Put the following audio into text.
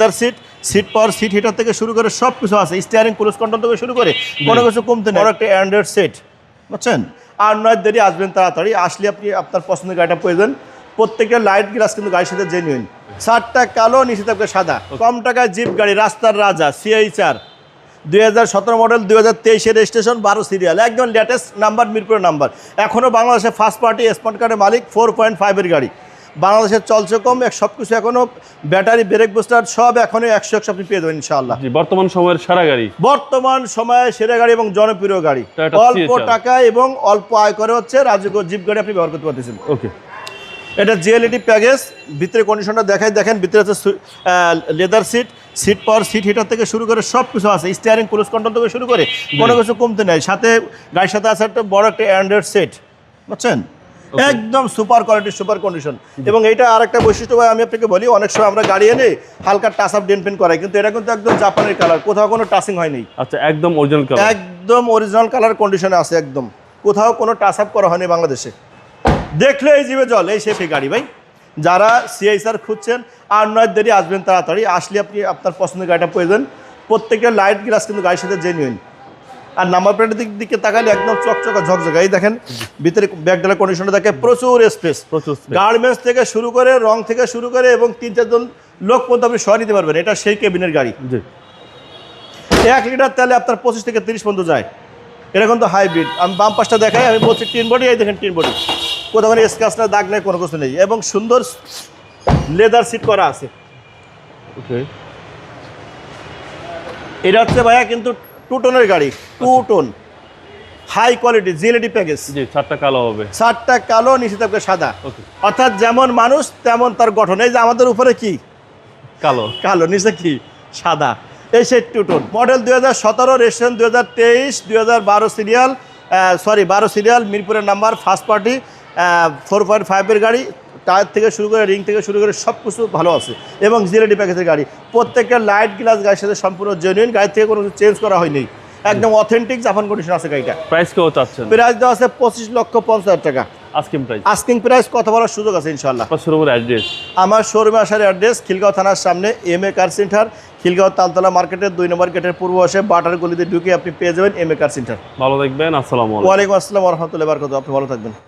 Leather seat, seat power, seat heater থেকে শুরু করে সব কিছু আছে, স্টিয়ারিং ক্রুজ কন্ট্রোল থেকে শুরু করে কোনো কিছু কমতে নেই। একটা অ্যান্ড্রয়েড সেট, বুঝছেন? আর নয় দেরি, আসবেন তাড়াতাড়ি, আসলে আপনি আপনার পছন্দের গাড়িটা প্রয়োজন। প্রত্যেকটা লাইট গ্লাস কিন্তু গাড়ির সাথে জেনুইন, সারটা কালো, নিচে থাকবে সাদা। কম টাকায় জিপ গাড়ি, রাস্তার রাজা, CH-R 2017 মডেল, 2023 রেজিস্ট্রেশন, 12 সিরিয়াল, একদম লেটেস্ট নাম্বার, মিরপুরের নাম্বার। এখনও বাংলাদেশে ফার্স্ট পার্টি স্মার্ট কার্ডের মালিক, 4.5 গাড়ি। বাংলাদেশের চলছে কম, সব কিছু এখনও, ব্যাটারি, ব্রেক বুস্টার সব এখনও 100 আপনি পেয়ে দেবেন ইনশাআল্লাহ। বর্তমান সময়ের সেরা গাড়ি, বর্তমান সময়ে সেরা গাড়ি এবং জনপ্রিয় গাড়ি, অল্প টাকায় এবং অল্প আয় করে হচ্ছে রাজুক জিপ গাড়ি আপনি ব্যবহার করতে পারতেছেন। ওকে, এটা জিএলইডি প্যাকেজ। ভিতরে কন্ডিশনটা দেখেন, ভিতরে আছে leather seat, seat power, seat heater থেকে শুরু করে সব কিছু আছে, স্টিয়ারিং ক্রুজ কন্ট্রোল থেকে শুরু করে কোনো কিছু কমতে নেই। সাথে গাড়ির সাথে আছে একটা বড় একটা অ্যান্ড্রয়েড সেট, বুঝছেন? একদম সুপার কোয়ালিটির, সুপার কন্ডিশন। এবং এইটা আরেকটা বৈশিষ্ট্য ভাই আমি আপনাকে বলি, অনেক সময় আমরা গাড়ি এনে হালকা টাচ আপ ডেন্ট পেন্ট করাই, কিন্তু এটা কিন্তু একদম জাপানের কালার, কোথাও কোনো টাচিং হয়নি। আচ্ছা, একদম অরিজিনাল কালার, একদম অরিজিনাল কালার কন্ডিশনে আছে, একদম কোথাও কোনো টাচ আপ করা হয়নি বাংলাদেশে। দেখলে এই জিভে জল, এই শেফে গাড়ি ভাই। যারা CH-R খুঁজছেন, আর নয় দেরি, আসবেন তাড়াতাড়ি, আসলে আপনি আপনার পছন্দের গাড়িটা প্রয়োজন। প্রত্যেকটা লাইট গ্লাস কিন্তু গাড়ির সাথে জেনুইন। আর নাম্বার প্লেটের দিকে তাকালে একদম চকচকা ঝকঝকা। এই দেখেন ভিতরে ব্যাকডালার কন্ডিশনটা দেখে, প্রচুর স্পেস, গার্মেন্টস থেকে শুরু করে, রং থেকে শুরু করে, এবং 3-4 জন লোক পর্যন্ত আপনি সহ নিতে পারবেন। এটা সেই কেবিনের গাড়ি। 1 লিটার তেলে আপনার 25 থেকে 30 পর্যন্ত যায়। এটা কিন্তু হাইব্রিড। আমি বাম পাশটা দেখাই, আমি বলছি টিন বডি, এই দেখেন টিন বডি, কোথাও কোনো স্ক্র্যাচ না, দাগ নেই, কোনো কিছু নেই, এবং সুন্দর লেদার সিট করা আছে। ওকে, এটা হচ্ছে ভাইয়া কিন্তু 2 টোনের গাড়ি, 2 টোন, হাই কোয়ালিটি জিএলইডি প্যাকেজ। জি, ছাদটা কালো হবে, ছাদটা কালো, নিচে থাকবে সাদা। ওকে, অর্থাৎ যেমন মানুষ তেমন তার গঠন। এই যে আমাদের উপরে কি কালো, কালো, নিচে কি সাদা, এই সেই 2 tone. Model 2017, registration 2023, 2012 serial, 12 serial, মিরপুরের নাম্বার, ফার্স্ট পার্টি, 4.5 গাড়ি। টায়ার থেকে শুরু করে, রিং থেকে শুরু করে সব কিছু ভালো আছে, এবং জিএলইডি প্যাকেজের গাড়ি। প্রত্যেকটা লাইট গ্লাস গাড়ির সাথে সম্পূর্ণ জেনুইন, গাড়ি থেকে কোনো কিছু চেঞ্জ করা হয়নি, একদম অথেন্টিক জাপান কন্ডিশন আছে গাড়িটা। প্রাইস কেউ চাচ্ছেন? প্রাইস দেওয়া আছে 25,50,000 টাকা আস্কিং প্রাইস। আস্কিং প্রাইস, কথা বলার সুযোগ আছে ইনশাআল্লাহ। শোরুমের অ্যাড্রেস? আমার শোরুমে আসার অ্যাড্রেস খিলগাঁও থানার সামনে MA কার সেন্টার, খিলগাঁও তালতলা মার্কেটের 2 নম্বর গেটের পূর্ব পাশে বাটার গলিতে ঢুকে আপনি পেয়ে যাবেন MA কার সেন্টার। ভালো থাকবেন, আসসালামু আলাইকুম। ওয়ালাইকুম আসসালাম ওয়া রাহমাতুল্লাহি ওয়া বারাকাতুহু। আপনি ভালো থাকবেন।